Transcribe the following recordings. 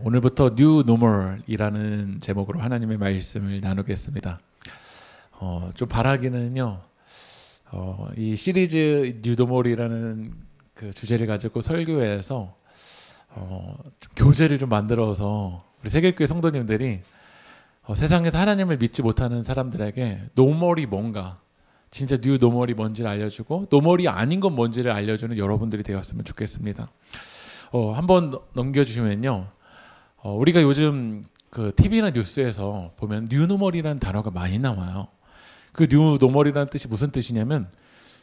오늘부터 New Normal이라는 제목으로 하나님의 말씀을 나누겠습니다. 좀 바라기는요, 이 시리즈 New Normal이라는 그 주제를 가지고 설교회에서 좀 교재를 좀 만들어서 우리 세계교회 성도님들이 세상에서 하나님을 믿지 못하는 사람들에게 노멀이 뭔가, 진짜 뉴 노멀이 뭔지를 알려주고 노멀이 아닌 건 뭔지를 알려주는 여러분들이 되었으면 좋겠습니다. 한번 넘겨주시면요, 우리가 요즘 그 TV나 뉴스에서 보면 뉴 노멀이라는 단어가 많이 나와요. 그 뉴 노멀이라는 뜻이 무슨 뜻이냐면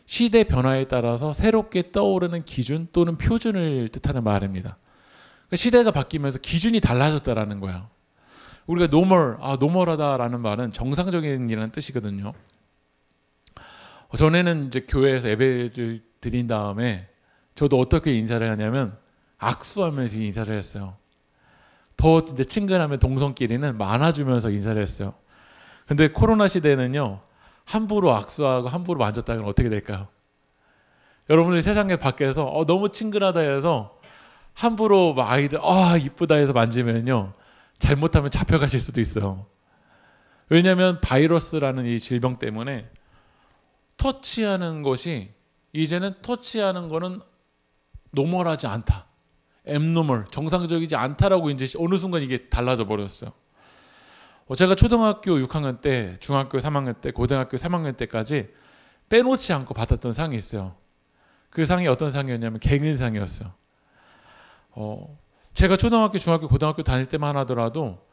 시대 변화에 따라서 새롭게 떠오르는 기준 또는 표준을 뜻하는 말입니다. 그러니까 시대가 바뀌면서 기준이 달라졌다라는 거예요. 우리가 노멀하다라는 말은 정상적인 이라는 뜻이거든요. 전에는 이제 교회에서 예배를 드린 다음에 저도 어떻게 인사를 하냐면 악수하면서 인사를 했어요. 더 이제 친근하면 동성끼리는 안아주면서 인사를 했어요. 근데 코로나 시대는요, 함부로 악수하고 함부로 만졌다면 어떻게 될까요? 여러분들이 세상에 밖에서 너무 친근하다 해서 함부로 막 아이들 이쁘다 해서 만지면요, 잘못하면 잡혀가실 수도 있어요. 왜냐하면 바이러스라는 이 질병 때문에 터치하는 것이, 이제는 터치하는 거는 노멀하지 않다, 앱노멀, 정상적이지 않다라고 이제 어느 순간 이게 달라져 버렸어요. 제가 초등학교 6학년 때, 중학교 3학년 때, 고등학교 3학년 때까지 빼놓지 않고 받았던 상이 있어요. 그 상이 어떤 상이었냐면 갱은상이었어요. 제가 초등학교, 중학교, 고등학교 다닐 때만 하더라도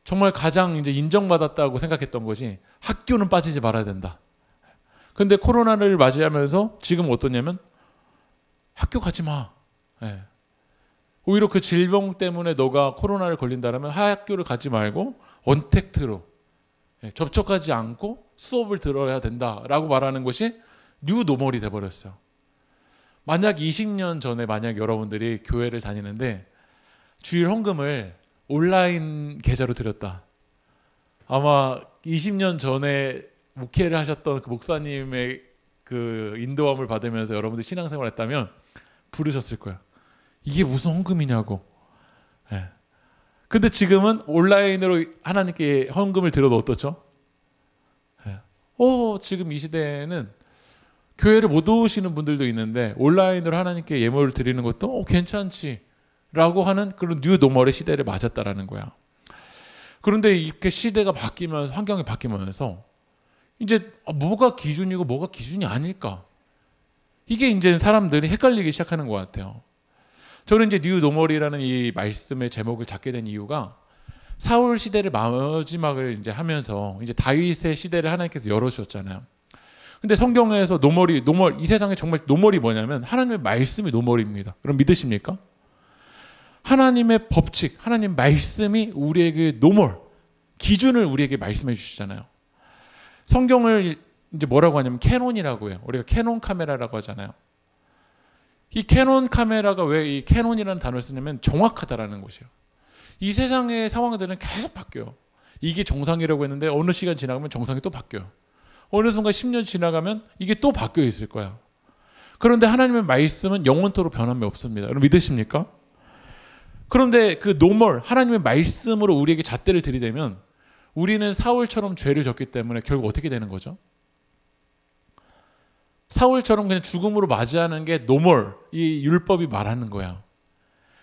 정말 가장 이제 인정받았다고 생각했던 것이 학교는 빠지지 말아야 된다. 근데 코로나를 맞이하면서 지금 어떠냐면 학교 가지 마. 오히려 그 질병 때문에 너가 코로나를 걸린다면 학교를 가지 말고 언택트로 접촉하지 않고 수업을 들어야 된다라고 말하는 것이 뉴 노멀이 돼버렸어요. 만약 20년 전에 만약 여러분들이 교회를 다니는데 주일 헌금을 온라인 계좌로 드렸다. 아마 20년 전에 목회를 하셨던 그 목사님의 그 인도함을 받으면서 여러분들이 신앙생활을 했다면 부르셨을 거예요. 이게 무슨 헌금이냐고. 근데 지금은 온라인으로 하나님께 헌금을 드려도 어떻죠? 지금 이 시대에는 교회를 못 오시는 분들도 있는데 온라인으로 하나님께 예물을 드리는 것도 괜찮지 라고 하는 그런 뉴 노멀의 시대를 맞았다라는 거야. 그런데 이렇게 시대가 바뀌면서, 환경이 바뀌면서 이제 뭐가 기준이고 뭐가 기준이 아닐까, 이게 이제 사람들이 헷갈리기 시작하는 것 같아요. 저는 이제 뉴 노멀이라는 이 말씀의 제목을 잡게 된 이유가 사울 시대를 마지막을 이제 하면서 이제 다윗의 시대를 하나님께서 열어주셨잖아요. 근데 성경에서 노멀, 이 세상에 정말 노멀이 뭐냐면 하나님의 말씀이 노멀입니다. 그럼 믿으십니까? 하나님의 법칙, 하나님 말씀이 우리에게 노멀, 기준을 우리에게 말씀해 주시잖아요. 성경을 이제 뭐라고 하냐면 캐논이라고 해요. 우리가 캐논 카메라라고 하잖아요. 이 캐논 카메라가 왜 이 캐논이라는 단어를 쓰냐면 정확하다라는 것이에요. 이 세상의 상황들은 계속 바뀌어요. 이게 정상이라고 했는데 어느 시간 지나가면 정상이 또 바뀌어요. 어느 순간 10년 지나가면 이게 또 바뀌어 있을 거야. 그런데 하나님의 말씀은 영원토록 변함이 없습니다. 여러분 믿으십니까? 그런데 그 노멀, 하나님의 말씀으로 우리에게 잣대를 들이대면 우리는 사울처럼 죄를 졌기 때문에 결국 어떻게 되는 거죠? 사울처럼 그냥 죽음으로 맞이하는 게 노멀, 이 율법이 말하는 거야.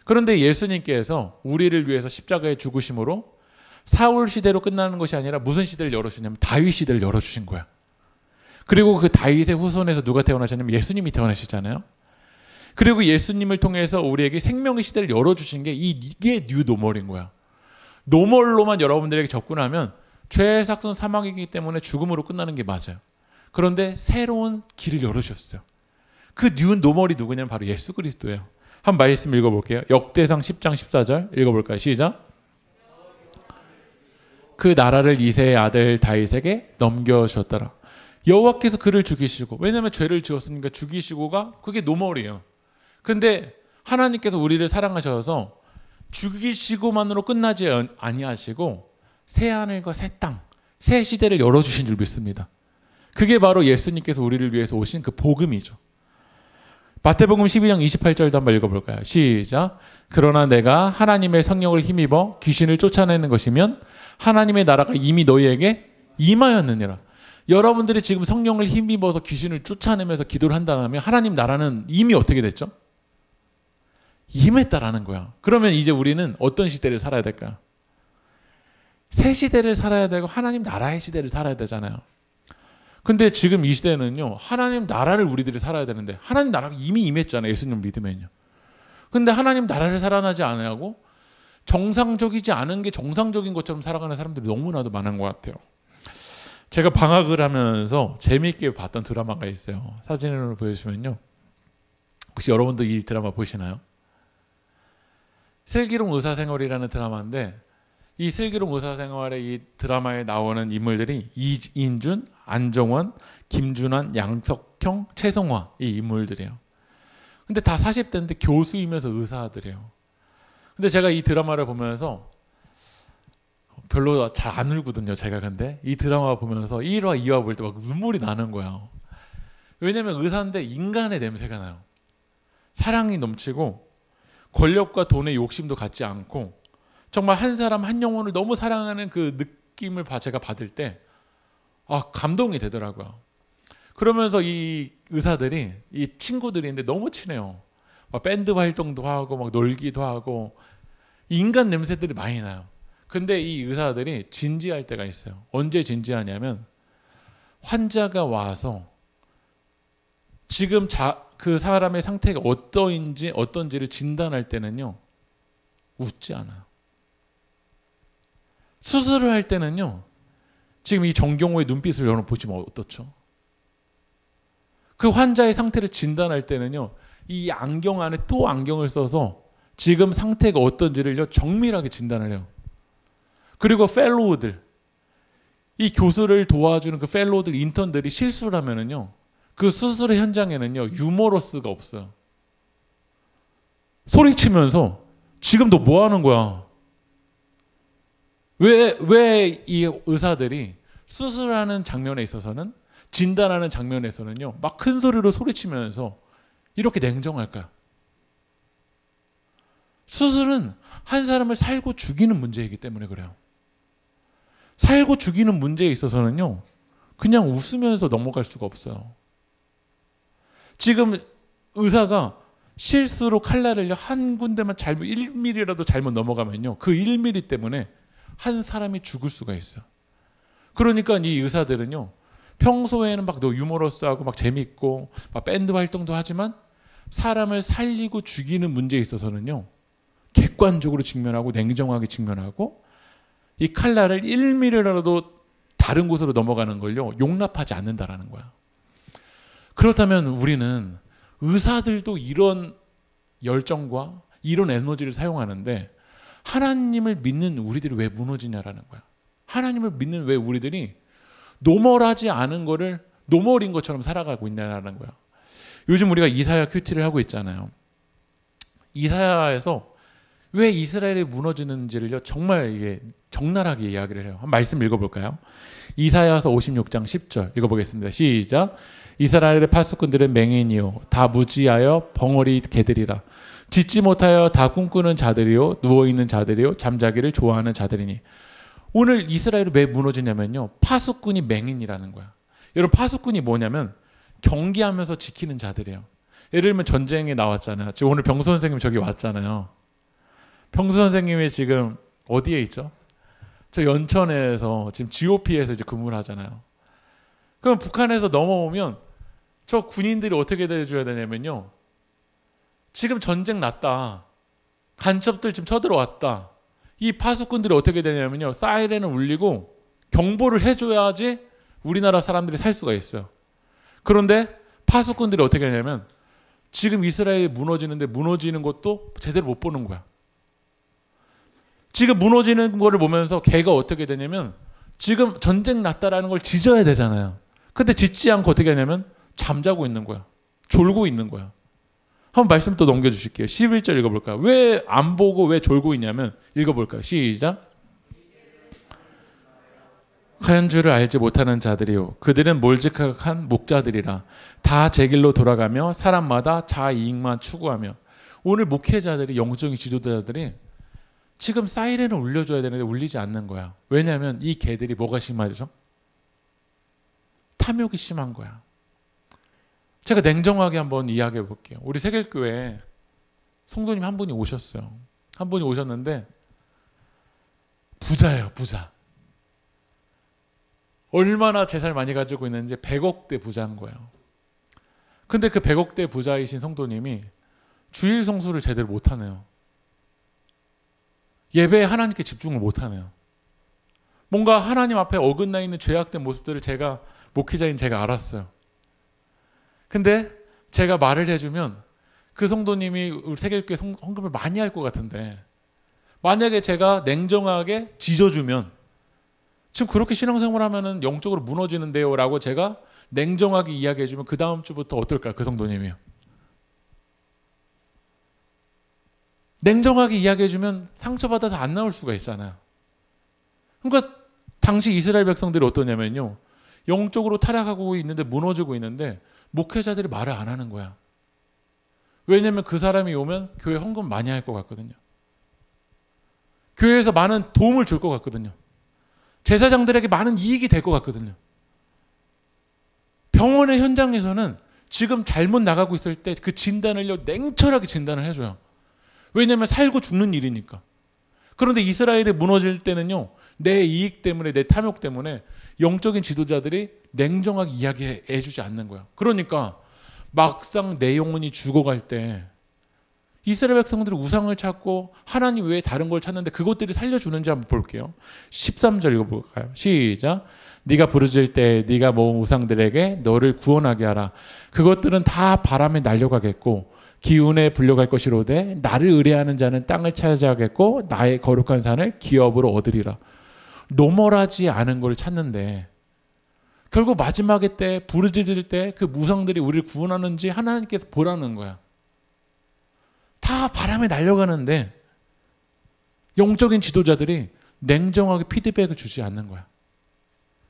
그런데 예수님께서 우리를 위해서 십자가에 죽으심으로 사울 시대로 끝나는 것이 아니라 무슨 시대를 열어주냐면 다윗 시대를 열어주신 거야. 그리고 그 다윗의 후손에서 누가 태어나셨냐면 예수님이 태어나시잖아요. 그리고 예수님을 통해서 우리에게 생명의 시대를 열어주신 게 이게 뉴 노멀인 거야. 노멀로만 여러분들에게 접근하면 죄의 삭선 사망이기 때문에 죽음으로 끝나는 게 맞아요. 그런데 새로운 길을 열어주셨어요. 그 뉴 노멀이 누구냐면 바로 예수 그리스도예요. 한 말씀 읽어볼게요. 역대상 10장 14절 읽어볼까요? 시작. 그 나라를 이새의 아들 다윗에게 넘겨주었더라. 여호와께서 그를 죽이시고, 왜냐하면 죄를 지었으니까 죽이시고가 그게 노멀이에요. 근데 하나님께서 우리를 사랑하셔서 죽이시고만으로 끝나지 아니하시고 새 하늘과 새 땅, 새 시대를 열어주신 줄 믿습니다. 그게 바로 예수님께서 우리를 위해서 오신 그 복음이죠. 마태복음 12장 28절도 한번 읽어볼까요? 시작. 그러나 내가 하나님의 성령을 힘입어 귀신을 쫓아내는 것이면 하나님의 나라가 이미 너희에게 임하였느니라. 여러분들이 지금 성령을 힘입어서 귀신을 쫓아내면서 기도를 한다면 하나님 나라는 이미 어떻게 됐죠? 임했다라는 거야. 그러면 이제 우리는 어떤 시대를 살아야 될까요? 새 시대를 살아야 되고 하나님 나라의 시대를 살아야 되잖아요. 근데 지금 이 시대는요, 하나님 나라를 우리들이 살아야 되는데 하나님 나라가 이미 임했잖아요. 예수님 믿으면요. 근데 하나님 나라를 살아나지 않으려고 정상적이지 않은 게 정상적인 것처럼 살아가는 사람들이 너무나도 많은 것 같아요. 제가 방학을 하면서 재미있게 봤던 드라마가 있어요. 사진으로 보여주시면요. 혹시 여러분도 이 드라마 보시나요? 슬기로운 의사생활이라는 드라마인데 이 슬기로운 의사생활의 이 드라마에 나오는 인물들이 이인준, 안정원, 김준환, 양석형, 최성화 이 인물들이에요. 근데 다 40대인데 교수이면서 의사들이에요. 근데 제가 이 드라마를 보면서 별로 잘 안 울거든요. 제가 근데 이 드라마 보면서 1화, 2화 볼 때 막 눈물이 나는 거예요. 왜냐면 의사인데 인간의 냄새가 나요. 사랑이 넘치고 권력과 돈의 욕심도 갖지 않고 정말 한 사람 한 영혼을 너무 사랑하는 그 느낌을 제가 받을 때 감동이 되더라고요. 그러면서 이 의사들이 이 친구들인데 너무 친해요. 막 밴드 활동도 하고 막 놀기도 하고 인간 냄새들이 많이 나요. 근데 이 의사들이 진지할 때가 있어요. 언제 진지하냐면 환자가 와서 지금 그 사람의 상태가 어떤지를 진단할 때는요, 웃지 않아요. 수술을 할 때는요, 지금 이 정경호의 눈빛을 여러분 보시면 어떻죠? 그 환자의 상태를 진단할 때는요, 이 안경 안에 또 안경을 써서 지금 상태가 어떤지를 정밀하게 진단을 해요. 그리고 펠로우들, 이 교수를 도와주는 그 펠로우들, 인턴들이 실수를 하면은요, 그 수술의 현장에는요, 유머러스가 없어요. 소리치면서 지금 너 뭐 하는 거야? 왜 이 의사들이 수술하는 장면에 있어서는, 진단하는 장면에서는요, 막 큰 소리로 소리치면서 이렇게 냉정할까요? 수술은 한 사람을 살고 죽이는 문제이기 때문에 그래요. 살고 죽이는 문제에 있어서는요, 그냥 웃으면서 넘어갈 수가 없어요. 지금 의사가 실수로 칼날을 한 군데만 1mm라도 잘못 넘어가면요, 그 1mm 때문에 한 사람이 죽을 수가 있어요. 그러니까 이 의사들은요, 평소에는 막 유머러스하고 막 재밌고 막 밴드 활동도 하지만 사람을 살리고 죽이는 문제에 있어서는요, 객관적으로 직면하고 냉정하게 직면하고 이 칼날을 1mm라도 다른 곳으로 넘어가는 걸요, 용납하지 않는다라는 거야. 그렇다면 우리는 의사들도 이런 열정과 이런 에너지를 사용하는데 하나님을 믿는 우리들이 왜 무너지냐라는 거야. 하나님을 믿는 왜 우리들이 노멀하지 않은 거를 노멀인 것처럼 살아가고 있냐라는 거야. 요즘 우리가 이사야 큐티를 하고 있잖아요. 이사야에서 왜 이스라엘이 무너지는지를 정말 이게 적나라하게 이야기를 해요. 한 말씀 읽어볼까요? 이사야서 56장 10절 읽어보겠습니다. 시작. 이스라엘의 파수꾼들은 맹인이요 다 무지하여 벙어리 개들이라. 짖지 못하여 다 꿈꾸는 자들이요 누워있는 자들이요 잠자기를 좋아하는 자들이니. 오늘 이스라엘이 왜 무너지냐면요, 파수꾼이 맹인이라는 거야. 여러분, 파수꾼이 뭐냐면 경계하면서 지키는 자들이에요. 예를 들면 전쟁에 나왔잖아요. 지금 오늘 병수 선생님 저기 왔잖아요. 병수 선생님이 지금 어디에 있죠? 저 연천에서 지금 GOP에서 이제 근무를 하잖아요. 그럼 북한에서 넘어오면 저 군인들이 어떻게 대해줘야 되냐면요, 지금 전쟁 났다, 간첩들 지금 쳐들어왔다, 이 파수꾼들이 어떻게 되냐면요, 사이렌을 울리고 경보를 해줘야지 우리나라 사람들이 살 수가 있어요. 그런데 파수꾼들이 어떻게 하냐면 지금 이스라엘이 무너지는데 무너지는 것도 제대로 못 보는 거야. 지금 무너지는 거를 보면서 걔가 어떻게 되냐면 지금 전쟁 났다라는 걸 짖어야 되잖아요. 근데 짖지 않고 어떻게 하냐면 잠자고 있는 거야. 졸고 있는 거야. 한번 말씀 또 넘겨주실게요. 11절 읽어볼까요? 왜 안 보고 왜 졸고 있냐면 읽어볼까요? 시작. 하는 줄을 알지 못하는 자들이요 그들은 몰직한 목자들이라 다 제 길로 돌아가며 사람마다 자이익만 추구하며. 오늘 목회자들이, 영적인 지도자들이 지금 사이렌을 울려줘야 되는데 울리지 않는 거야. 왜냐하면 이 개들이 뭐가 심하죠? 탐욕이 심한 거야. 제가 냉정하게 한번 이야기해 볼게요. 우리 세길교회에 성도님 한 분이 오셨어요. 한 분이 오셨는데 부자예요, 부자. 얼마나 재산을 많이 가지고 있는지 100억대 부자인 거예요. 근데 그 100억대 부자이신 성도님이 주일 성수를 제대로 못하네요. 예배에 하나님께 집중을 못하네요. 뭔가 하나님 앞에 어긋나 있는 죄악된 모습들을 제가, 목회자인 제가 알았어요. 근데 제가 말을 해주면 그 성도님이 우리 세길교회 헌금을 많이 할 것 같은데, 만약에 제가 냉정하게 지져주면 지금 그렇게 신앙생활 하면은 영적으로 무너지는데요 라고 제가 냉정하게 이야기해주면 그 다음 주부터 어떨까요? 그 성도님이요. 냉정하게 이야기해주면 상처받아서 안 나올 수가 있잖아요. 그러니까 당시 이스라엘 백성들이 어떠냐면요, 영적으로 타락하고 있는데, 무너지고 있는데 목회자들이 말을 안 하는 거야. 왜냐하면 그 사람이 오면 교회 헌금 많이 할 것 같거든요. 교회에서 많은 도움을 줄 것 같거든요. 제사장들에게 많은 이익이 될 것 같거든요. 병원의 현장에서는 지금 잘못 나가고 있을 때 그 진단을요, 냉철하게 진단을 해줘요. 왜냐하면 살고 죽는 일이니까. 그런데 이스라엘이 무너질 때는요, 내 이익 때문에, 내 탐욕 때문에 영적인 지도자들이 냉정하게 이야기해 주지 않는 거야. 그러니까 막상 내 영혼이 죽어갈 때 이스라엘 백성들이 우상을 찾고 하나님 외에 다른 걸 찾는데 그것들이 살려주는지 한번 볼게요. 13절 읽어볼까요? 시작. 네가 부르짖을 때 네가 모은 우상들에게 너를 구원하게 하라. 그것들은 다 바람에 날려가겠고 기운에 불려갈 것이로되 나를 의뢰하는 자는 땅을 차지하겠고 나의 거룩한 산을 기업으로 얻으리라. 노멀하지 않은 걸 찾는데 결국 마지막에 때 부르짖을 때 그 우상들이 우리를 구원하는지 하나님께서 보라는 거야. 다 바람에 날려가는데 영적인 지도자들이 냉정하게 피드백을 주지 않는 거야.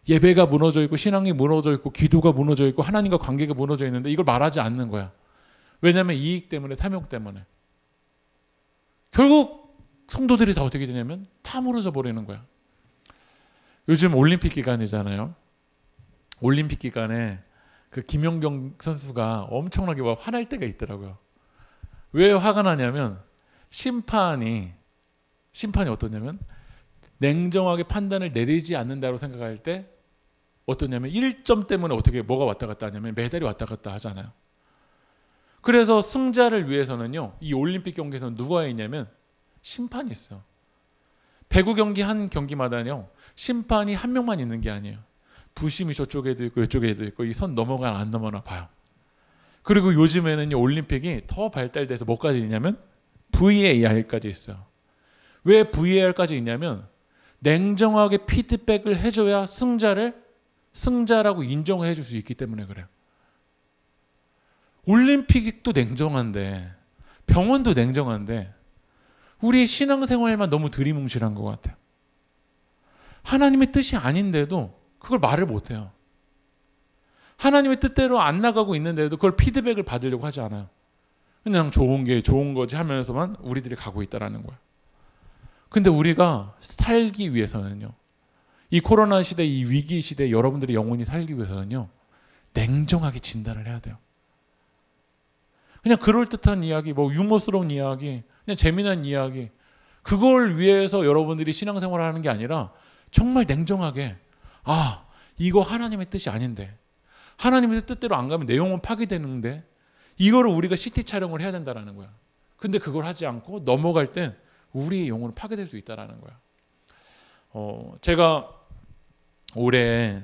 예배가 무너져 있고 신앙이 무너져 있고 기도가 무너져 있고 하나님과 관계가 무너져 있는데 이걸 말하지 않는 거야. 왜냐하면 이익 때문에, 탐욕 때문에. 결국 성도들이 다 어떻게 되냐면 다 무너져 버리는 거야. 요즘 올림픽 기간이잖아요. 올림픽 기간에 그 김연경 선수가 엄청나게 막 화날 때가 있더라고요. 왜 화가 나냐면 심판이 어떠냐면 냉정하게 판단을 내리지 않는다고 생각할 때 어떠냐면 1점 때문에 어떻게 뭐가 왔다 갔다 하냐면 메달이 왔다 갔다 하잖아요. 그래서 승자를 위해서는요, 이 올림픽 경기에서는 누가 있냐면 심판이 있어요. 배구 경기 한 경기마다요, 심판이 한 명만 있는 게 아니에요. 부심이 저쪽에도 있고 이쪽에도 있고 이 선 넘어가나 안 넘어가나 봐요. 그리고 요즘에는요, 올림픽이 더 발달돼서 뭐까지 있냐면 VAR까지 있어요. 왜 VAR까지 있냐면 냉정하게 피드백을 해줘야 승자라고 인정을 해줄 수 있기 때문에 그래요. 올림픽도 냉정한데 병원도 냉정한데 우리 신앙생활만 너무 들이뭉실한 것 같아요. 하나님의 뜻이 아닌데도 그걸 말을 못해요. 하나님의 뜻대로 안 나가고 있는데도 그걸 피드백을 받으려고 하지 않아요. 그냥 좋은 게 좋은 거지 하면서만 우리들이 가고 있다는 거예요. 근데 우리가 살기 위해서는요, 이 코로나 시대, 이 위기 시대에 여러분들이 영원히 살기 위해서는요, 냉정하게 진단을 해야 돼요. 그냥 그럴듯한 이야기, 뭐 유머스러운 이야기, 그냥 재미난 이야기, 그걸 위해서 여러분들이 신앙생활을 하는 게 아니라 정말 냉정하게, 아, 이거 하나님의 뜻이 아닌데, 하나님의 뜻대로 안 가면 내 영혼 파괴되는데 이거를 우리가 CT 촬영을 해야 된다는 거야. 근데 그걸 하지 않고 넘어갈 땐 우리의 영혼은 파괴될 수 있다는 거야. 제가 올해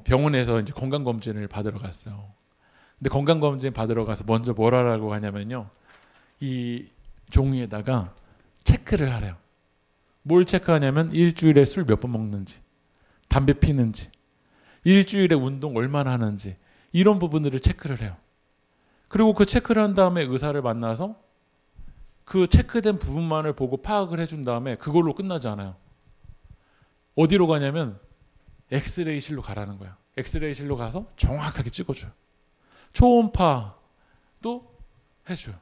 병원에서 이제 건강검진을 받으러 갔어요. 근데 건강검진 받으러 가서 먼저 뭘 하라고 하냐면요, 이 종이에다가 체크를 하래요. 뭘 체크하냐면 일주일에 술 몇 번 먹는지, 담배 피는지, 일주일에 운동 얼마나 하는지, 이런 부분들을 체크를 해요. 그리고 그 체크를 한 다음에 의사를 만나서 그 체크된 부분만을 보고 파악을 해준 다음에 그걸로 끝나지 않아요. 어디로 가냐면 엑스레이실로 가라는 거야. 엑스레이실로 가서 정확하게 찍어줘요. 초음파도 해줘요.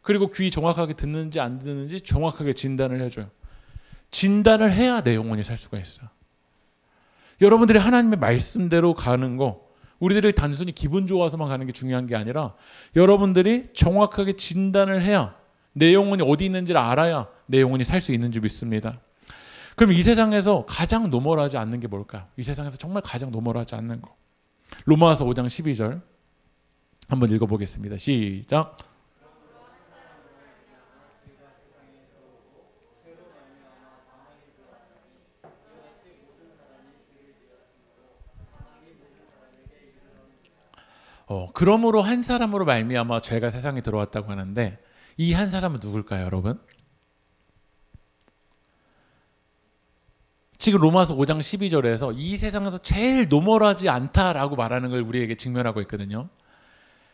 그리고 귀 정확하게 듣는지 안 듣는지 정확하게 진단을 해줘요. 진단을 해야 내 영혼이 살 수가 있어요. 여러분들이 하나님의 말씀대로 가는 거, 우리들이 단순히 기분 좋아서만 가는 게 중요한 게 아니라 여러분들이 정확하게 진단을 해야, 내 영혼이 어디 있는지를 알아야 내 영혼이 살 수 있는 줄 믿습니다. 그럼 이 세상에서 가장 노멀하지 않는 게 뭘까요? 이 세상에서 정말 가장 노멀하지 않는 거. 로마서 5장 12절 한번 읽어보겠습니다. 시작. 그러므로 한 사람으로 말미암아 죄가 세상에 들어왔다고 하는데, 이 한 사람은 누굴까요, 여러분? 지금 로마서 5장 12절에서 이 세상에서 제일 노멀하지 않다라고 말하는 걸 우리에게 직면하고 있거든요.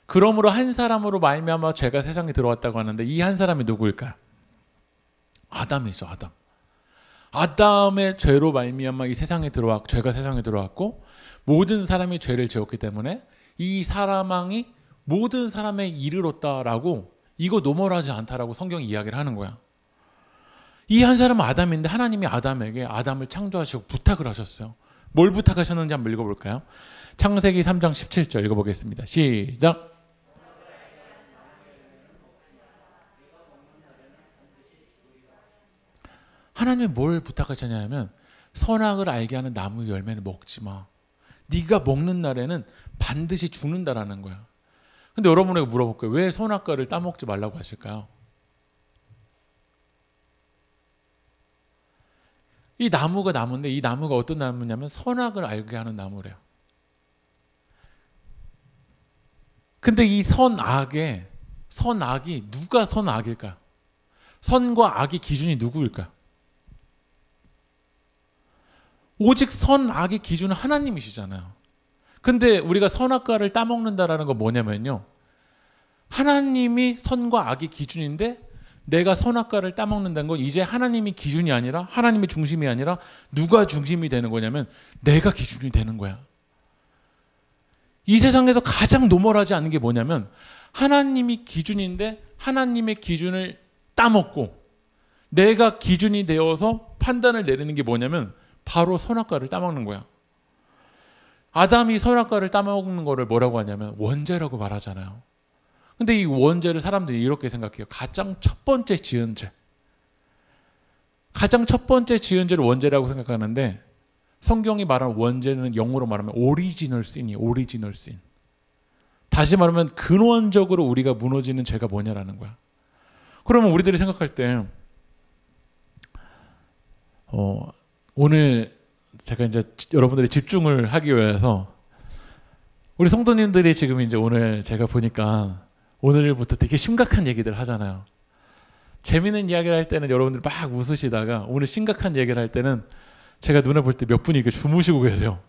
그러므로 한 사람으로 말미암아 죄가 세상에 들어왔다고 하는데, 이 한 사람이 누구일까요? 아담이죠, 아담. 아담의 죄로 말미암아 이 세상에 죄가 세상에 들어왔고, 모든 사람이 죄를 지었기 때문에 이 사망이 모든 사람의 이르렀다라고, 이거 노멀하지 않다라고 성경이 이야기를 하는 거야. 이 한 사람은 아담인데 하나님이 아담에게 아담을 창조하시고 부탁을 하셨어요. 뭘 부탁하셨는지 한번 읽어볼까요? 창세기 3장 17절 읽어보겠습니다. 시작. 하나님이 뭘 부탁하셨냐면, 선악을 알게 하는 나무 열매는 먹지 마. 네가 먹는 날에는 반드시 죽는다라는 거야. 근데 여러분에게 물어볼게요. 왜 선악과를 따먹지 말라고 하실까요? 이 나무가 나무인데, 이 나무가 어떤 나무냐면 선악을 알게 하는 나무래요. 근데 이 선악이 누가 선악일까요? 선과 악의 기준이 누구일까요? 오직 선악의 기준은 하나님이시잖아요. 근데 우리가 선악과를 따먹는다라는 건 뭐냐면요, 하나님이 선과 악의 기준인데 내가 선악과를 따먹는다는 건 이제 하나님이 기준이 아니라, 하나님의 중심이 아니라 누가 중심이 되는 거냐면 내가 기준이 되는 거야. 이 세상에서 가장 노멀하지 않은 게 뭐냐면, 하나님이 기준인데 하나님의 기준을 따먹고 내가 기준이 되어서 판단을 내리는 게 뭐냐면 바로 선악과를 따먹는 거야. 아담이 선악과를 따먹는 거를 뭐라고 하냐면 원죄라고 말하잖아요. 근데 이 원죄를 사람들이 이렇게 생각해요. 가장 첫 번째 지은 죄. 가장 첫 번째 지은 죄를 원죄라고 생각하는데, 성경이 말하는 원죄는 영어로 말하면 오리지널 신이, 오리지널 신. 다시 말하면 근원적으로 우리가 무너지는 죄가 뭐냐라는 거야. 그러면 우리들이 생각할 때 오늘 제가 이제 여러분들이 집중을 하기 위해서, 우리 성도님들이 지금 이제 오늘 제가 보니까 오늘부터 되게 심각한 얘기들 하잖아요. 재미있는 이야기를 할 때는 여러분들 막 웃으시다가, 오늘 심각한 얘기를 할 때는 제가 눈에 볼 때 몇 분이 이렇게 주무시고 계세요.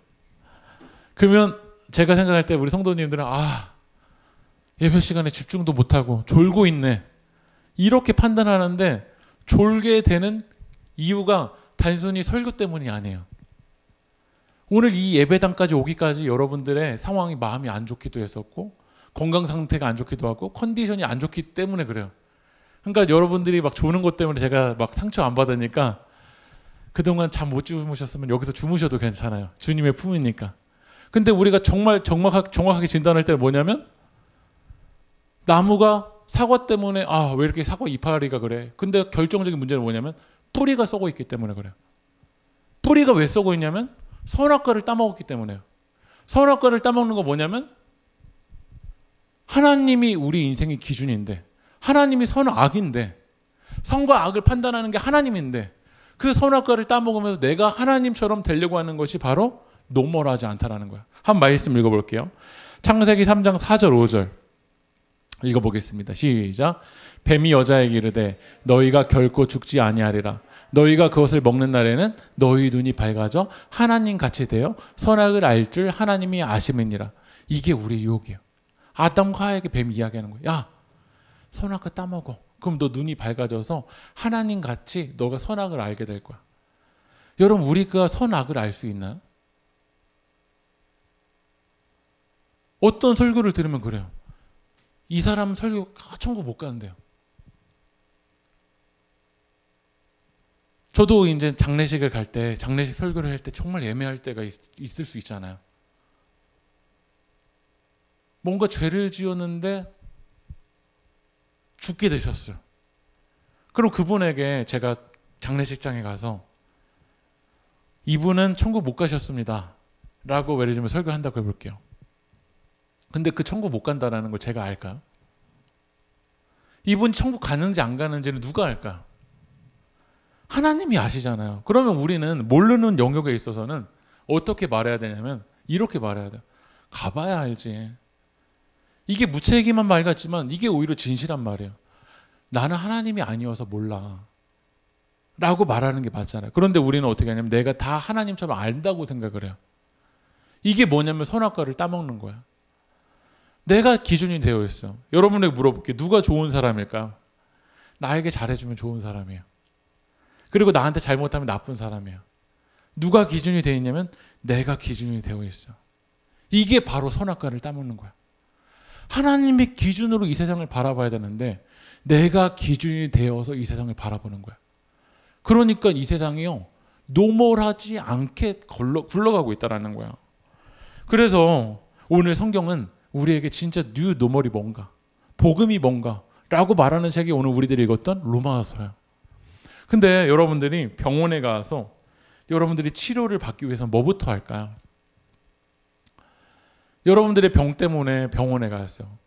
그러면 제가 생각할 때 우리 성도님들은 예배 시간에 집중도 못하고 졸고 있네, 이렇게 판단하는데, 졸게 되는 이유가 단순히 설교 때문이 아니에요. 오늘 이 예배당까지 오기까지 여러분들의 상황이, 마음이 안 좋기도 했었고 건강 상태가 안 좋기도 하고 컨디션이 안 좋기 때문에 그래요. 그러니까 여러분들이 막 조는 것 때문에 제가 막 상처 안 받으니까, 그동안 잠 못 주무셨으면 여기서 주무셔도 괜찮아요. 주님의 품이니까. 근데 우리가 정말 정확하게 진단할 때는 뭐냐면, 나무가 사과 때문에 왜 이렇게 사과 이파리가 그래. 근데 결정적인 문제는 뭐냐면 뿌리가 썩어 있기 때문에 그래요. 뿌리가 왜 썩어 있냐면 선악과를 따먹었기 때문에요. 선악과를 따먹는 거 뭐냐면, 하나님이 우리 인생의 기준인데, 하나님이 선악인데, 선과 악을 판단하는 게 하나님인데, 그 선악과를 따먹으면서 내가 하나님처럼 되려고 하는 것이 바로 노멀하지 않다라는 거야. 한 말씀 읽어볼게요. 창세기 3장 4절 5절 읽어보겠습니다. 시작. 뱀이 여자에게 이르되 너희가 결코 죽지 아니하리라. 너희가 그것을 먹는 날에는 너희 눈이 밝아져 하나님 같이 되어 선악을 알 줄 하나님이 아심이니라. 이게 우리의 유혹이에요. 아담과 하와에게 뱀이 이야기하는 거예요. 야, 선악과 따먹어. 그럼 너 눈이 밝아져서 하나님 같이 너가 선악을 알게 될 거야. 여러분, 우리가 선악을 알 수 있나요? 어떤 설교를 들으면 그래요. 이 사람 설교 천국 못 가는데요. 저도 이제 장례식을 갈 때, 장례식 설교를 할 때 정말 예매할 때가 있을 수 있잖아요. 뭔가 죄를 지었는데 죽게 되셨어요. 그럼 그분에게 제가 장례식장에 가서 이분은 천국 못 가셨습니다 라고 예를 들면 설교한다고 해볼게요. 근데 그 천국 못 간다라는 걸 제가 알까요? 이분이 천국 가는지 안 가는지는 누가 알까요? 하나님이 아시잖아요. 그러면 우리는 모르는 영역에 있어서는 어떻게 말해야 되냐면 이렇게 말해야 돼요. 가봐야 알지. 이게 무책임한 말 같지만 이게 오히려 진실한 말이에요. 나는 하나님이 아니어서 몰라 라고 말하는 게 맞잖아요. 그런데 우리는 어떻게 하냐면 내가 다 하나님처럼 안다고 생각을 해요. 이게 뭐냐면 선악과를 따먹는 거야. 내가 기준이 되어 있어. 여러분에게 물어볼게요. 누가 좋은 사람일까요? 나에게 잘해주면 좋은 사람이에요. 그리고 나한테 잘못하면 나쁜 사람이에요. 누가 기준이 되어 있냐면 내가 기준이 되어 있어. 이게 바로 선악과를 따먹는 거야. 하나님의 기준으로 이 세상을 바라봐야 되는데 내가 기준이 되어서 이 세상을 바라보는 거야. 그러니까 이 세상이요 노멀하지 않게 굴러가고 있다는 거야. 그래서 오늘 성경은 우리에게 진짜 뉴 노멀이 뭔가, 복음이 뭔가 라고 말하는 책이 오늘 우리들이 읽었던 로마서예요. 근데 여러분들이 병원에 가서 여러분들이 치료를 받기 위해서 뭐부터 할까요? 여러분들의 병 때문에 병원에 갔어요.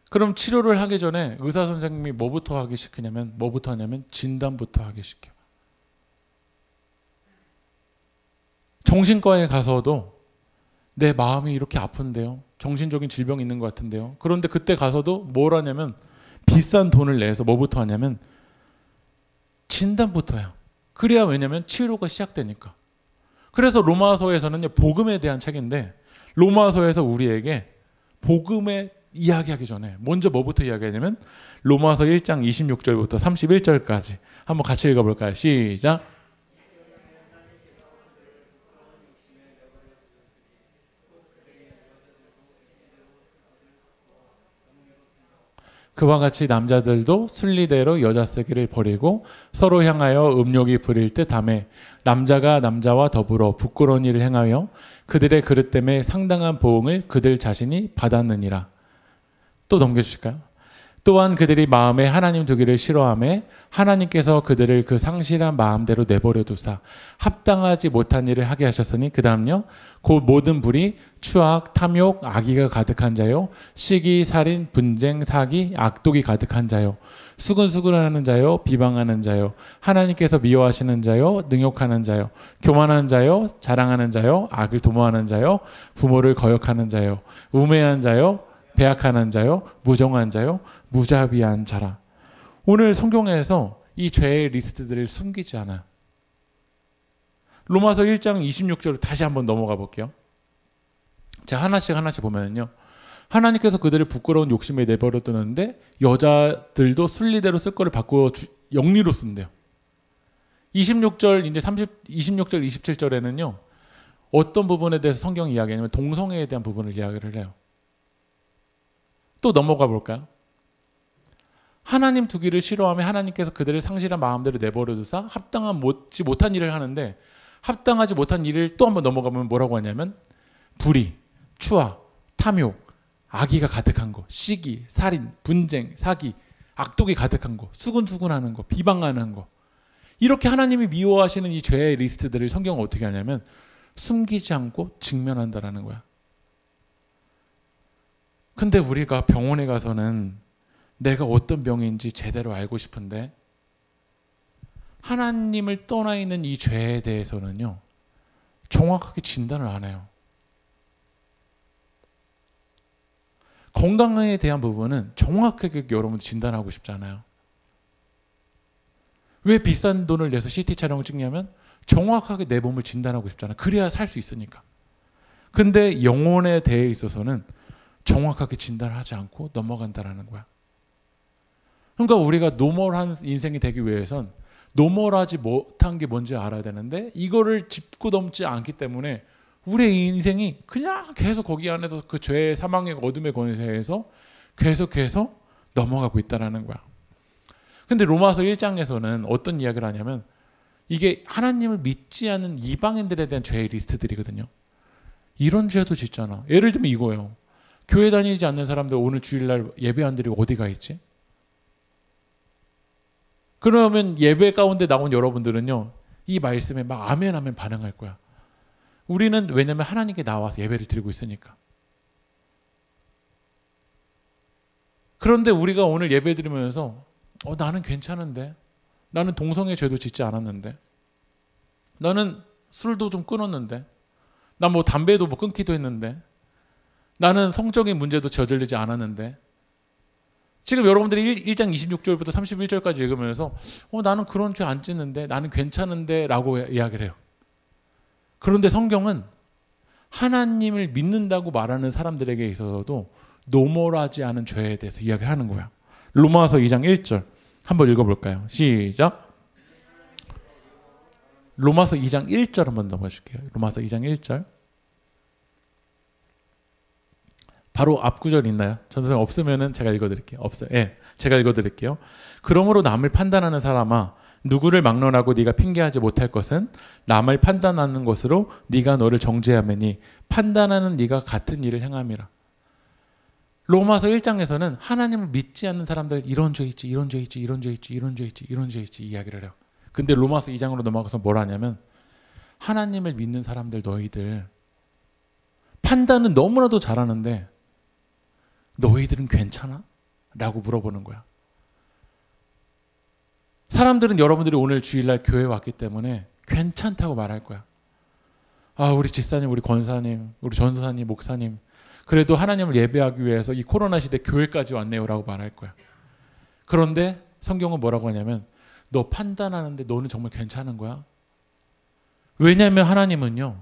그럼 치료를 하기 전에 의사 선생님이 뭐부터 하기 시키냐면 뭐부터 하냐면 진단부터 하기 시켜. 정신과에 가서도 내 마음이 이렇게 아픈데요. 정신적인 질병이 있는 것 같은데요. 그런데 그때 가서도 뭘 하냐면 비싼 돈을 내서 뭐부터 하냐면 진단부터 해요. 그래야 왜냐면 치료가 시작되니까. 그래서 로마서에서는요 복음에 대한 책인데 로마서에서 우리에게 복음에 이야기하기 전에 먼저 뭐부터 이야기하냐면 로마서 1장 26절부터 31절까지 한번 같이 읽어볼까요? 시작. 그와 같이 남자들도 순리대로 여자 쓰기를 버리고 서로 향하여 음욕이 부릴 듯 하며 남자가 남자와 더불어 부끄러운 일을 행하여 그들의 그릇 때문에 상당한 보응을 그들 자신이 받았느니라. 또 넘겨주실까요? 또한 그들이 마음에 하나님 두기를 싫어하며 하나님께서 그들을 그 상실한 마음대로 내버려 두사 합당하지 못한 일을 하게 하셨으니 그 다음요 곧 모든 불의 추악 탐욕 악의가 가득한 자요 시기 살인 분쟁 사기 악독이 가득한 자요 수근수근하는 자요 비방하는 자요 하나님께서 미워하시는 자요 능욕하는 자요 교만한 자요 자랑하는 자요 악을 도모하는 자요 부모를 거역하는 자요 우매한 자요 배악하는 자요 무정한 자요 무자비한 자라. 오늘 성경에서 이 죄의 리스트들을 숨기지 않아요. 로마서 1장 26절로 다시 한번 넘어가 볼게요. 제가 하나씩 보면요. 하나님께서 그들을 부끄러운 욕심에 내버려 두는데 여자들도 순리대로 쓸 거를 바꾸어 영리로 쓴대요. 26절 이제 26절 27절에는요. 어떤 부분에 대해서 성경이 이야기하냐면 동성애에 대한 부분을 이야기를 해요. 또 넘어가 볼까요? 하나님 두기를 싫어하며 하나님께서 그들을 상실한 마음대로 내버려 두사 합당하지 못한 일을 하는데 합당하지 못한 일을 또 한번 넘어가면 뭐라고 하냐면 불의, 추악, 탐욕, 악의가 가득한 거, 시기, 살인, 분쟁, 사기, 악독이 가득한 거, 수근수근하는 거, 비방하는 거 이렇게 하나님이 미워하시는 이 죄의 리스트들을 성경은 어떻게 하냐면 숨기지 않고 직면한다라는 거야. 근데 우리가 병원에 가서는 내가 어떤 병인지 제대로 알고 싶은데 하나님을 떠나 있는 이 죄에 대해서는요 정확하게 진단을 안 해요. 건강에 대한 부분은 정확하게 여러분 진단하고 싶잖아요. 왜 비싼 돈을 내서 CT 촬영을 찍냐면 정확하게 내 몸을 진단하고 싶잖아요. 그래야 살 수 있으니까. 근데 영혼에 대해 있어서는 정확하게 진단을 하지 않고 넘어간다라는 거야. 그러니까 우리가 노멀한 인생이 되기 위해선 노멀하지 못한 게 뭔지 알아야 되는데 이거를 짚고 넘지 않기 때문에 우리의 인생이 그냥 계속 거기 안에서 그 죄의 사망의 어둠의 권세에서 계속해서 넘어가고 있다는 거야. 근데 로마서 1장에서는 어떤 이야기를 하냐면 이게 하나님을 믿지 않는 이방인들에 대한 죄의 리스트들이거든요. 이런 죄도 짓잖아. 예를 들면 이거예요. 교회 다니지 않는 사람들 오늘 주일날 예배 안 드리고 어디 가 있지? 그러면 예배 가운데 나온 여러분들은요, 이 말씀에 막 아멘 아멘 반응할 거야. 우리는 왜냐면 하나님께 나와서 예배를 드리고 있으니까. 그런데 우리가 오늘 예배 드리면서 나는 괜찮은데, 나는 동성애 죄도 짓지 않았는데, 나는 술도 좀 끊었는데, 난 뭐 담배도 뭐 끊기도 했는데, 나는 성적인 문제도 저질리지 않았는데, 지금 여러분들이 1장 26절부터 31절까지 읽으면서 나는 그런 죄 안 짓는데, 나는 괜찮은데 라고 이야기를 해요. 그런데 성경은 하나님을 믿는다고 말하는 사람들에게 있어서도 노멀하지 않은 죄에 대해서 이야기를 하는 거야. 로마서 2장 1절 한번 읽어볼까요? 시작. 로마서 2장 1절 한번 넘어줄게요. 로마서 2장 1절. 바로 앞 구절 있나요? 전선생 없으면은 제가 읽어드릴게요. 없어요. 예, 제가 읽어드릴게요. 그러므로 남을 판단하는 사람아, 누구를 막론하고 네가 핑계하지 못할 것은 남을 판단하는 것으로 네가 너를 정죄하매니 판단하는 네가 같은 일을 행함이라. 로마서 1장에서는 하나님을 믿지 않는 사람들 이런 죄 있지, 이런 죄 있지, 이런 죄 있지, 이런 죄 있지, 이런 죄 있지 이야기를 해요. 근데 로마서 2장으로 넘어가서 뭘 하냐면 하나님을 믿는 사람들 너희들 판단은 너무나도 잘하는데 너희들은 괜찮아? 라고 물어보는 거야. 사람들은 여러분들이 오늘 주일날 교회에 왔기 때문에 괜찮다고 말할 거야. 우리 집사님, 우리 권사님, 우리 전도사님, 목사님 그래도 하나님을 예배하기 위해서 이 코로나 시대 교회까지 왔네요 라고 말할 거야. 그런데 성경은 뭐라고 하냐면 너 판단하는데 너는 정말 괜찮은 거야? 왜냐하면 하나님은요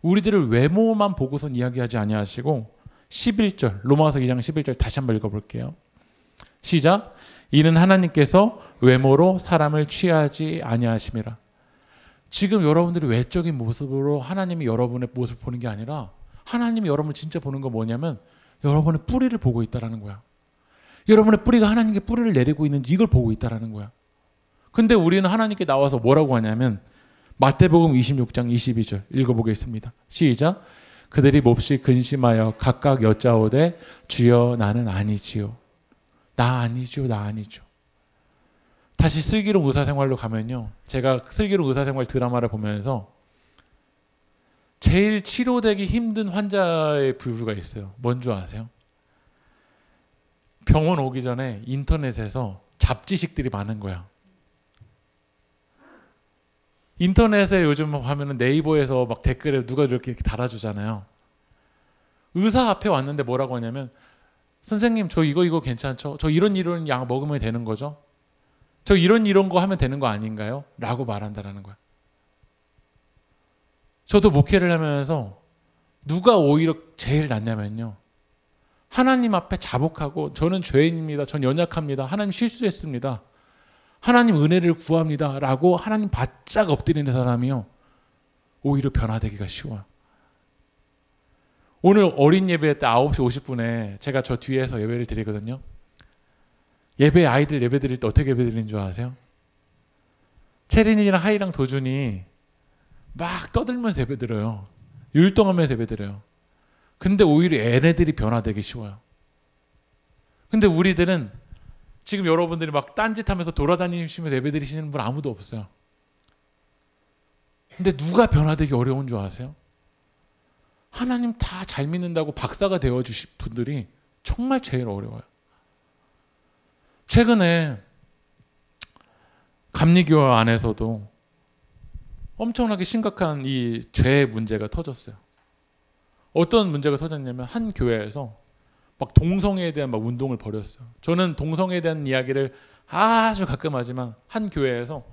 우리들을 외모만 보고선 이야기하지 아니하시고 11절 로마서 2장 11절 다시 한번 읽어볼게요. 시작. 이는 하나님께서 외모로 사람을 취하지 아니하심이라. 지금 여러분들이 외적인 모습으로 하나님이 여러분의 모습을 보는 게 아니라 하나님이 여러분을 진짜 보는 건 뭐냐면 여러분의 뿌리를 보고 있다는 거야. 여러분의 뿌리가 하나님께 뿌리를 내리고 있는지 이걸 보고 있다는 거야. 근데 우리는 하나님께 나와서 뭐라고 하냐면 마태복음 26장 22절 읽어보겠습니다. 시작. 그들이 몹시 근심하여 각각 여짜오되 주여 나는 아니지요. 나 아니죠. 나 아니죠. 다시 슬기로운 의사생활로 가면요. 제가 슬기로운 의사생활 드라마를 보면서 제일 치료되기 힘든 환자의 부류가 있어요. 뭔지 아세요? 병원 오기 전에 인터넷에서 잡지식들이 많은 거야. 인터넷에 요즘 하면은 네이버에서 막 댓글에 누가 이렇게 달아주잖아요. 의사 앞에 왔는데 뭐라고 하냐면 선생님 저 이거 괜찮죠? 저 이런 약 먹으면 되는 거죠? 저 이런 거 하면 되는 거 아닌가요? 라고 말한다라는 거야. 저도 목회를 하면서 누가 오히려 제일 낫냐면요. 하나님 앞에 자복하고 저는 죄인입니다. 전 연약합니다. 하나님 실수했습니다. 하나님 은혜를 구합니다. 라고 하나님 바짝 엎드리는 사람이요. 오히려 변화되기가 쉬워요. 오늘 어린 예배 때 9시 50분에 제가 저 뒤에서 예배를 드리거든요. 예배 아이들 예배 드릴 때 어떻게 예배 드리는 줄 아세요? 채린이랑 하이랑 도준이 막 떠들면서 예배 드려요. 율동하면서 예배 드려요. 근데 오히려 얘네들이 변화되기 쉬워요. 근데 우리들은 지금 여러분들이 막 딴짓하면서 돌아다니시면서 예배 드리시는 분 아무도 없어요. 근데 누가 변화되기 어려운 줄 아세요? 하나님 다 잘 믿는다고 박사가 되어주신 분들이 정말 제일 어려워요. 최근에 감리교 안에서도 엄청나게 심각한 이 죄의 문제가 터졌어요. 어떤 문제가 터졌냐면 한 교회에서 막 동성애에 대한 막 운동을 벌였어요. 저는 동성애에 대한 이야기를 아주 가끔 하지만 한 교회에서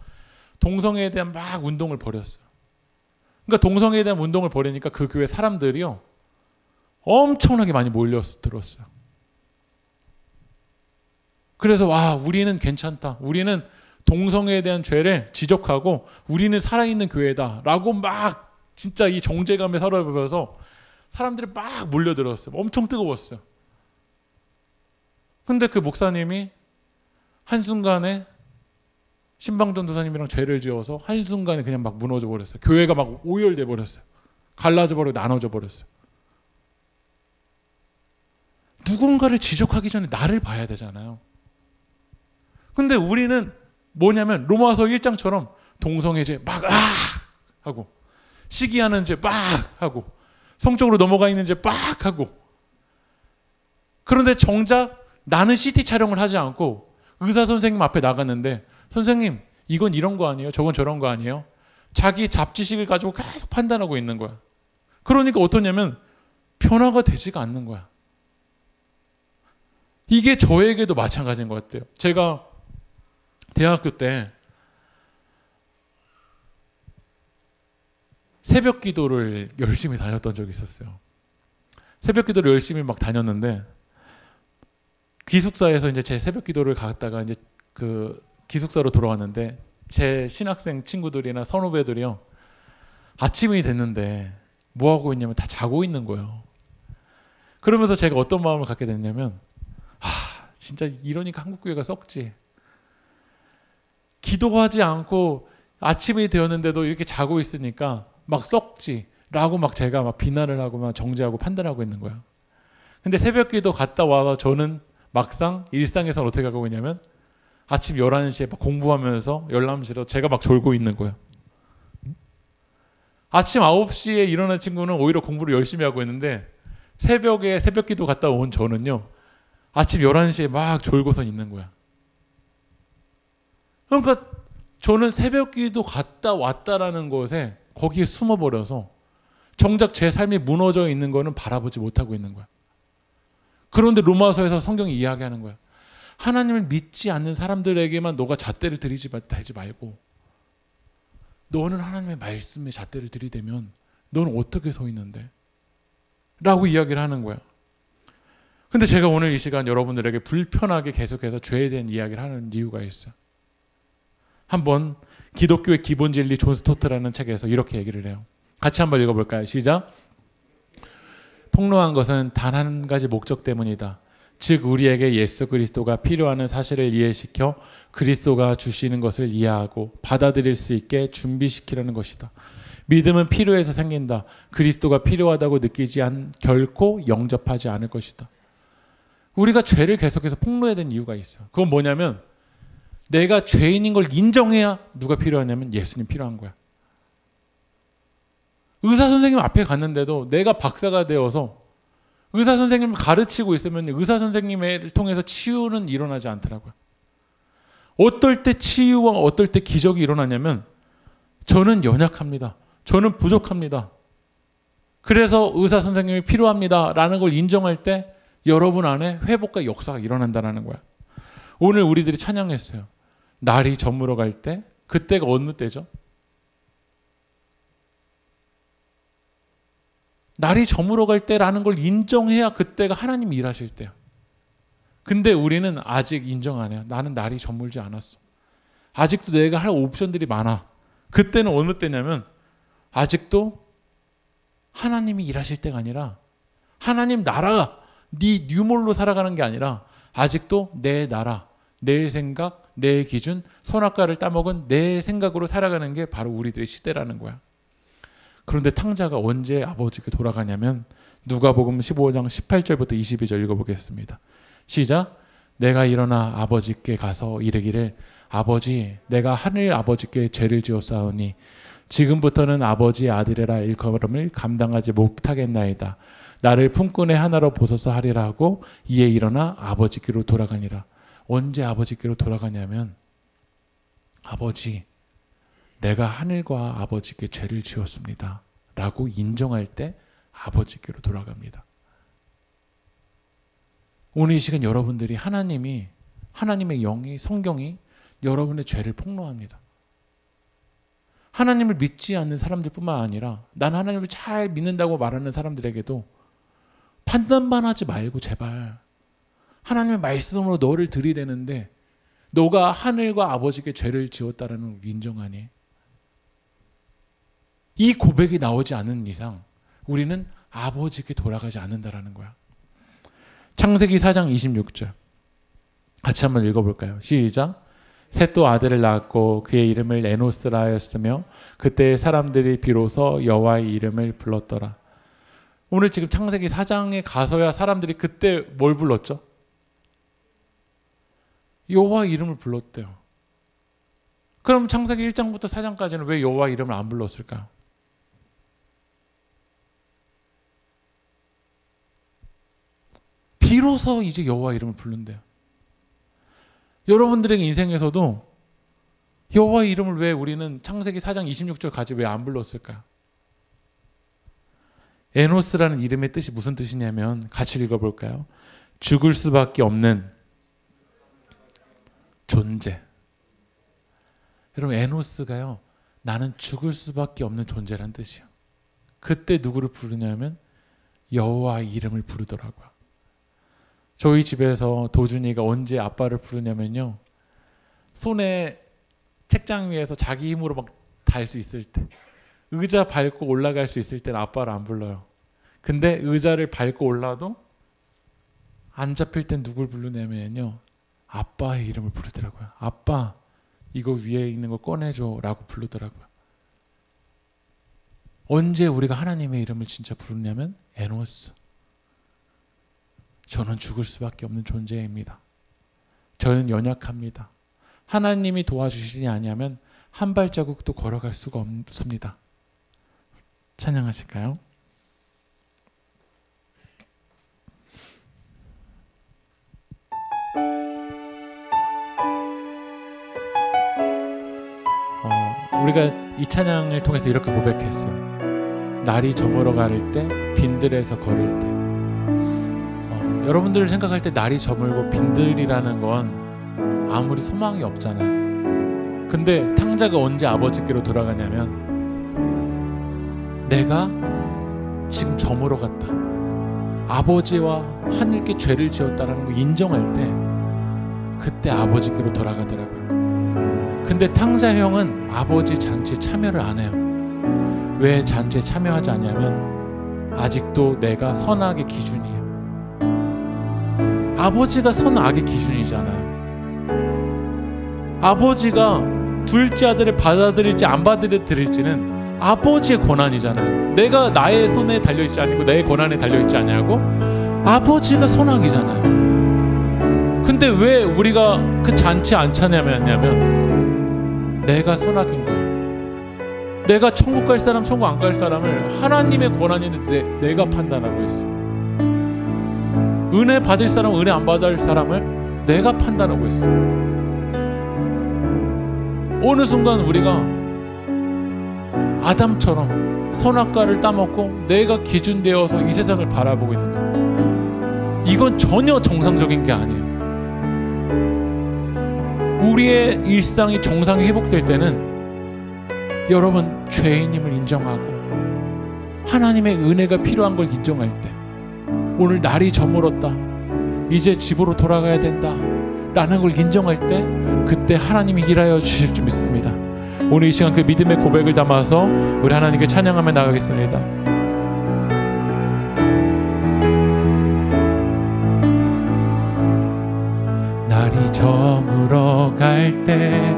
동성애에 대한 막 운동을 벌였어요. 그러니까 동성애에 대한 운동을 벌이니까 그 교회 사람들이요 엄청나게 많이 몰려들었어요. 그래서 와 우리는 괜찮다. 우리는 동성애에 대한 죄를 지적하고 우리는 살아있는 교회다 라고 막 진짜 이 정죄감에 사로잡혀서 사람들이 막 몰려들었어요. 엄청 뜨거웠어요. 근데 그 목사님이 한순간에 신방전도사님이랑 죄를 지어서 한순간에 그냥 막 무너져 버렸어요. 교회가 막 오열돼 버렸어요. 갈라져 버리고 나눠져 버렸어요. 누군가를 지적하기 전에 나를 봐야 되잖아요. 근데 우리는 뭐냐면 로마서 1장처럼 동성애제 막 하고 시기하는 죄 막 하고 성적으로 넘어가 있는 죄 막 하고, 그런데 정작 나는 CT 촬영을 하지 않고 의사 선생님 앞에 나갔는데 선생님 이건 이런 거 아니에요? 저건 저런 거 아니에요? 자기 잡지식을 가지고 계속 판단하고 있는 거야. 그러니까 어떠냐면 변화가 되지가 않는 거야. 이게 저에게도 마찬가지인 것 같아요. 제가 대학교 때 새벽 기도를 열심히 다녔던 적이 있었어요. 새벽 기도를 열심히 막 다녔는데 기숙사에서 이제 제 새벽 기도를 갔다가 이제 그 기숙사로 돌아왔는데 제 신학생 친구들이나 선후배들이요, 아침이 됐는데 뭐 하고 있냐면 다 자고 있는 거예요. 그러면서 제가 어떤 마음을 갖게 됐냐면, 진짜 이러니까 한국교회가 썩지. 기도하지 않고 아침이 되었는데도 이렇게 자고 있으니까 막 썩지 라고 막 제가 막 비난을 하고 막 정죄하고 판단하고 있는 거야. 근데 새벽기도 갔다 와서 저는 막상 일상에서는 어떻게 하고 있냐면 아침 11시에 막 공부하면서 열람실에서 제가 막 졸고 있는 거야. 아침 9시에 일어난 친구는 오히려 공부를 열심히 하고 있는데 새벽에 새벽기도 갔다 온 저는요, 아침 11시에 막 졸고선 있는 거야. 그러니까 저는 새벽기도 갔다 왔다라는 것에 거기에 숨어버려서 정작 제 삶이 무너져 있는 거는 바라보지 못하고 있는 거야. 그런데 로마서에서 성경이 이야기하는 거야. 하나님을 믿지 않는 사람들에게만 너가 잣대를 들이지 말고 너는 하나님의 말씀에 잣대를 들이대면 너는 어떻게 서 있는데? 라고 이야기를 하는 거야. 근데 제가 오늘 이 시간 여러분들에게 불편하게 계속해서 죄에 대한 이야기를 하는 이유가 있어요. 한번 기독교의 기본 진리 존 스토트라는 책에서 이렇게 얘기를 해요. 같이 한번 읽어볼까요? 시작. 폭로한 것은 단 한 가지 목적 때문이다. 즉 우리에게 예수 그리스도가 필요하는 사실을 이해시켜 그리스도가 주시는 것을 이해하고 받아들일 수 있게 준비시키려는 것이다. 믿음은 필요해서 생긴다. 그리스도가 필요하다고 느끼지 결코 영접하지 않을 것이다. 우리가 죄를 계속해서 폭로해야 되는 이유가 있어. 그건 뭐냐면 내가 죄인인 걸 인정해야 누가 필요하냐면 예수님 필요한 거야. 의사 선생님 앞에 갔는데도 내가 박사가 되어서 의사 선생님을 가르치고 있으면 의사 선생님을 통해서 치유는 일어나지 않더라고요. 어떨 때 치유와 어떨 때 기적이 일어나냐면 저는 연약합니다. 저는 부족합니다. 그래서 의사 선생님이 필요합니다 라는 걸 인정할 때 여러분 안에 회복과 역사가 일어난다는 거야. 오늘 우리들이 찬양했어요. 날이 저물어 갈 때, 그때가 어느 때죠? 날이 저물어 갈 때라는 걸 인정해야 그때가 하나님이 일하실 때야. 근데 우리는 아직 인정 안 해요. 나는 날이 저물지 않았어. 아직도 내가 할 옵션들이 많아. 그때는 어느 때냐면 아직도 하나님이 일하실 때가 아니라 하나님 나라가 네 뉴몰로 살아가는 게 아니라 아직도 내 나라, 내 생각, 내 기준, 선악과를 따먹은 내 생각으로 살아가는 게 바로 우리들의 시대라는 거야. 그런데 탕자가 언제 아버지께 돌아가냐면 누가복음 15장 18절부터 22절 읽어보겠습니다. 시작. 내가 일어나 아버지께 가서 이르기를 아버지 내가 하늘 아버지께 죄를 지었사오니 지금부터는 아버지의 아들이라 일컬음을 감당하지 못하겠나이다. 나를 품꾼의 하나로 보소서 하리라 하고 이에 일어나 아버지께로 돌아가니라. 언제 아버지께로 돌아가냐면 아버지 내가 하늘과 아버지께 죄를 지었습니다 라고 인정할 때 아버지께로 돌아갑니다. 오늘 이 시간 여러분들이 하나님의 영이 성경이 여러분의 죄를 폭로합니다. 하나님을 믿지 않는 사람들뿐만 아니라 난 하나님을 잘 믿는다고 말하는 사람들에게도 판단만 하지 말고 제발 하나님의 말씀으로 너를 들이대는데 너가 하늘과 아버지께 죄를 지었다라는 걸 인정하니? 이 고백이 나오지 않는 이상 우리는 아버지께 돌아가지 않는다라는 거야. 창세기 4장 26절 같이 한번 읽어볼까요? 시작. 셋도 아들을 낳았고 그의 이름을 에노스라 하였으며 그때 사람들이 비로소 여호와의 이름을 불렀더라. 오늘 지금 창세기 4장에 가서야 사람들이 그때 뭘 불렀죠? 여호와의 이름을 불렀대요. 그럼 창세기 1장부터 4장까지는 왜 여호와의 이름을 안 불렀을까요? 비로소 이제 여호와의 이름을 부른대요. 여러분들의 인생에서도 여호와의 이름을 왜 우리는 창세기 4장 26절까지 왜 안 불렀을까요? 에노스라는 이름의 뜻이 무슨 뜻이냐면 같이 읽어볼까요? 죽을 수밖에 없는 존재. 여러분 에노스가요, 나는 죽을 수밖에 없는 존재란 뜻이에요. 그때 누구를 부르냐면 여호와의 이름을 부르더라고요. 저희 집에서 도준이가 언제 아빠를 부르냐면요, 손에 책장 위에서 자기 힘으로 막 달 수 있을 때, 의자 밟고 올라갈 수 있을 때는 아빠를 안 불러요. 근데 의자를 밟고 올라도 안 잡힐 땐 누굴 부르냐면요, 아빠의 이름을 부르더라고요. 아빠, 이거 위에 있는 거 꺼내줘 라고 부르더라고요. 언제 우리가 하나님의 이름을 진짜 부르냐면 에노스, 저는 죽을 수밖에 없는 존재입니다. 저는 연약합니다. 하나님이 도와주시지 아니하면 한 발자국도 걸어갈 수가 없습니다. 찬양하실까요? 우리가 이 찬양을 통해서 이렇게 고백했어요. 날이 저물어 가를 때, 빈들에서 걸을 때. 여러분들 생각할 때 날이 저물고 빈들이라는 건 아무리 소망이 없잖아요. 근데 탕자가 언제 아버지께로 돌아가냐면, 내가 지금 저물어 갔다, 아버지와 하늘께 죄를 지었다라는 걸 인정할 때 그때 아버지께로 돌아가더라고요. 근데 탕자 형은 아버지 잔치에 참여를 안 해요. 왜 잔치에 참여하지 않냐면 아직도 내가 선악의 기준이에요. 아버지가 선악의 기준이잖아요. 아버지가 둘째 아들을 받아들일지 안 받아들일지는 아버지의 권한이잖아요. 내가 나의 손에 달려있지 않고 내 권한에 달려있지 않냐고? 아버지가 선악이잖아요. 근데 왜 우리가 그 잔치에 안 참여하냐면 내가 선악인 거예요. 내가 천국 갈 사람, 천국 안 갈 사람을 하나님의 권한인데 내가 판단하고 있어. 은혜 받을 사람, 은혜 안 받을 사람을 내가 판단하고 있어. 어느 순간 우리가 아담처럼 선악과를 따먹고 내가 기준되어서 이 세상을 바라보고 있는 거예요. 이건 전혀 정상적인 게 아니에요. 우리의 일상이 정상이 회복될 때는 여러분 죄인임을 인정하고 하나님의 은혜가 필요한 걸 인정할 때, 오늘 날이 저물었다, 이제 집으로 돌아가야 된다 라는 걸 인정할 때 그때 하나님이 일하여 주실 줄 믿습니다. 오늘 이 시간 그 믿음의 고백을 담아서 우리 하나님께 찬양하며 나가겠습니다. 날이 저물어 갈 때,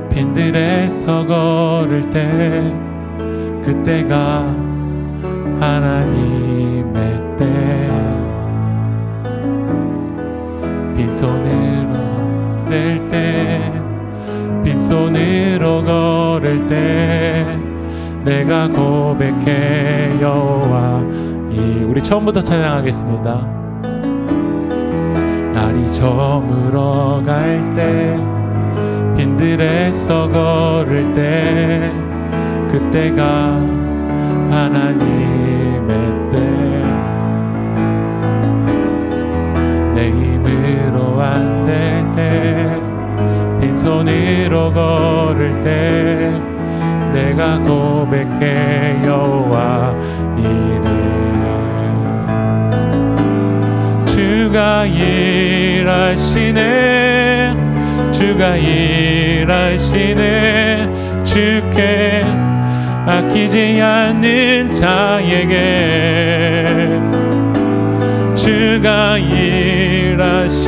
빈들에서 걸을 때, 그때가 하나님의 때. 빈손으로 낼 때, 빈손으로 걸을 때 내가 고백해 여호와. 우리 처음부터 찬양하겠습니다. 날이 저물어 갈 때, 빈들에서 걸을 때, 그때가 하나님의 때. 내 힘으로 안 될 때, 빈손으로 걸을 때 내가 고백해 여호와 이래. 주가 일하시네, 주가 일하시네, 주께 아끼지 않는 자에게 주가 일하시네.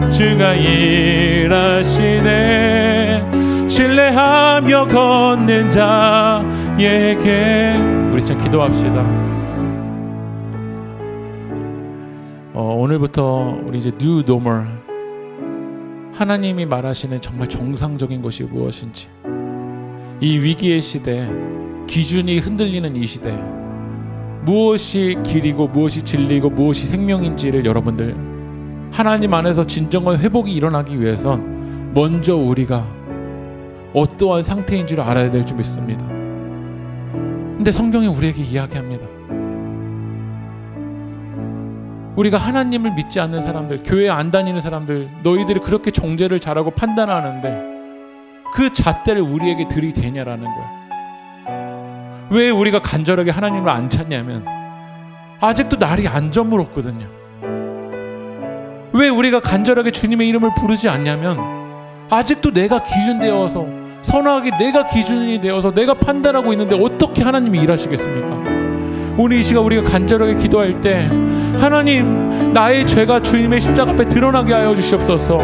주가 일하시네. 신뢰하며 걷는 자에게. 우리 참 기도합시다. 오늘부터 우리 이제 New Normal, 하나님이 말하시는 정말 정상적인 것이 무엇인지, 이 위기의 시대, 기준이 흔들리는 이 시대, 무엇이 길이고 무엇이 진리고 무엇이 생명인지를 여러분들 하나님 안에서 진정한 회복이 일어나기 위해선 먼저 우리가 어떠한 상태인지를 알아야 될 줄 믿습니다. 근데 성경이 우리에게 이야기합니다. 우리가 하나님을 믿지 않는 사람들, 교회 안 다니는 사람들, 너희들이 그렇게 정죄를 잘하고 판단하는데 그 잣대를 우리에게 들이대냐라는 거야. 왜 우리가 간절하게 하나님을 안 찾냐면 아직도 날이 안 저물었거든요. 왜 우리가 간절하게 주님의 이름을 부르지 않냐면 아직도 내가 기준되어서, 선하게 내가 기준이 되어서 내가 판단하고 있는데 어떻게 하나님이 일하시겠습니까? 오늘 이 시간 우리가 간절하게 기도할 때 하나님, 나의 죄가 주님의 십자가 앞에 드러나게 하여 주시옵소서.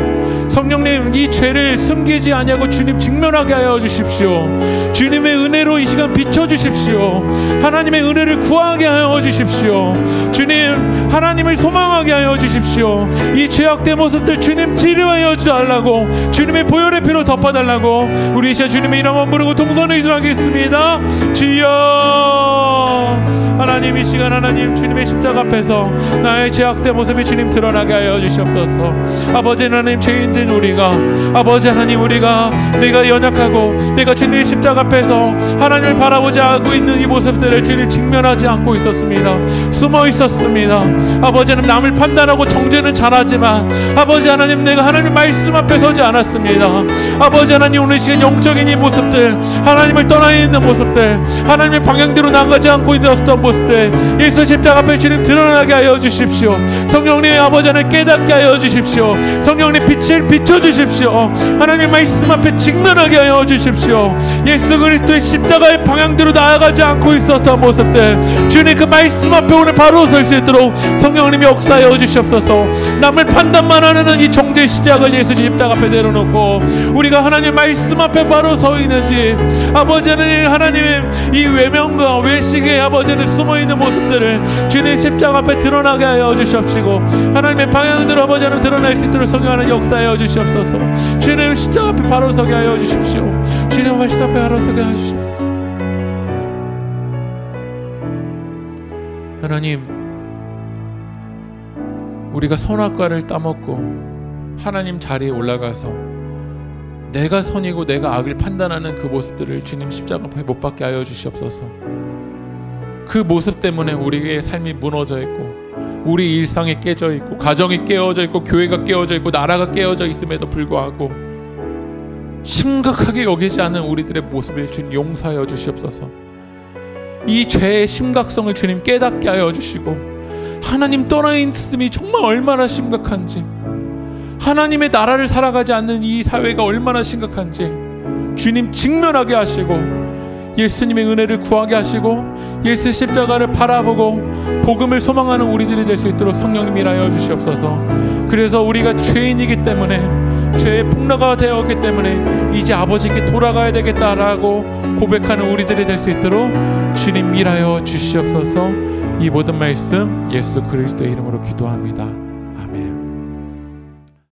성령님, 이 죄를 숨기지 아니하고 주님 직면하게 하여 주십시오. 주님의 은혜로 이 시간 비춰주십시오. 하나님의 은혜를 구하게 하여 주십시오. 주님, 하나님을 소망하게 하여 주십시오. 이 죄악된 모습들 주님 치료하여 주달라고, 주님의 보혈의 피로 덮어달라고 우리 이 시간 주님의 이름 한번 부르고 동선을 기도하겠습니다. 주여, 하나님, 이 시간 하나님 주님의 십자가 앞에서 나의 죄악된 모습이 주님 드러나게 하여 주시옵소서. 아버지 하나님, 죄인된 우리가, 아버지 하나님, 우리가 내가 연약하고 내가 주님의 십자가 앞에서 하나님을 바라보지 않고 있는 이 모습들을 주님 직면하지 않고 있었습니다. 숨어 있었습니다. 아버지 하나님, 남을 판단하고 정죄는 잘하지만 아버지 하나님, 내가 하나님 말씀 앞에 서지 않았습니다. 아버지 하나님, 오늘 시간 영적인 이 모습들, 하나님을 떠나 있는 모습들, 하나님의 방향대로 나가지 않고 있었던 모습들, 예수 십자가 앞에 주님 드러나게 하여 주십시오. 성령님, 아버지 하나님 깨닫게 하여 주십시오. 성령님, 빛을 비춰주십시오. 하나님의 말씀 앞에 직면하게 하여 주십시오. 예수 그리스도의 십자가의 방향대로 나아가지 않고 있었던 모습들, 주님 그 말씀 앞에 오늘 바로 설 수 있도록 성령님이 역사하여 주시옵소서. 남을 판단만 하는 이 정죄 시작을 예수 십자가 앞에 내려놓고 우리가 하나님 말씀 앞에 바로 서 있는지, 아버지 하나님, 하나님의 이 외면과 외식에 아버지 하나님 숨어있는 모습들을 주님 십자가 앞에 드러나게 하여 주시옵시고, 하나님의 방향대로 아버지 하나님 드러날 수 있도록 성령 하나님 역사하여 주시옵소서. 주님 십자가 앞에 바로 서게 하여 주십시오. 주님 말씀 앞에 바로 서게 하여 주시옵소서. 하나님, 우리가 선악과를 따먹고 하나님 자리에 올라가서 내가 선이고 내가 악을 판단하는 그 모습들을 주님 십자가 앞에 못 박게 하여 주시옵소서. 그 모습 때문에 우리의 삶이 무너져 있고, 우리 일상이 깨져 있고, 가정이 깨어져 있고, 교회가 깨어져 있고, 나라가 깨어져 있음에도 불구하고 심각하게 여기지 않은 우리들의 모습을 주님 용서하여 주시옵소서. 이 죄의 심각성을 주님 깨닫게 하여 주시고, 하나님 떠나 있음이 정말 얼마나 심각한지, 하나님의 나라를 살아가지 않는 이 사회가 얼마나 심각한지 주님 직면하게 하시고, 예수님의 은혜를 구하게 하시고, 예수 십자가를 바라보고 복음을 소망하는 우리들이 될 수 있도록 성령님 일하여 주시옵소서. 그래서 우리가 죄인이기 때문에, 죄의 폭로가 되었기 때문에 이제 아버지께 돌아가야 되겠다라고 고백하는 우리들이 될 수 있도록 주님 일하여 주시옵소서. 이 모든 말씀 예수 그리스도의 이름으로 기도합니다.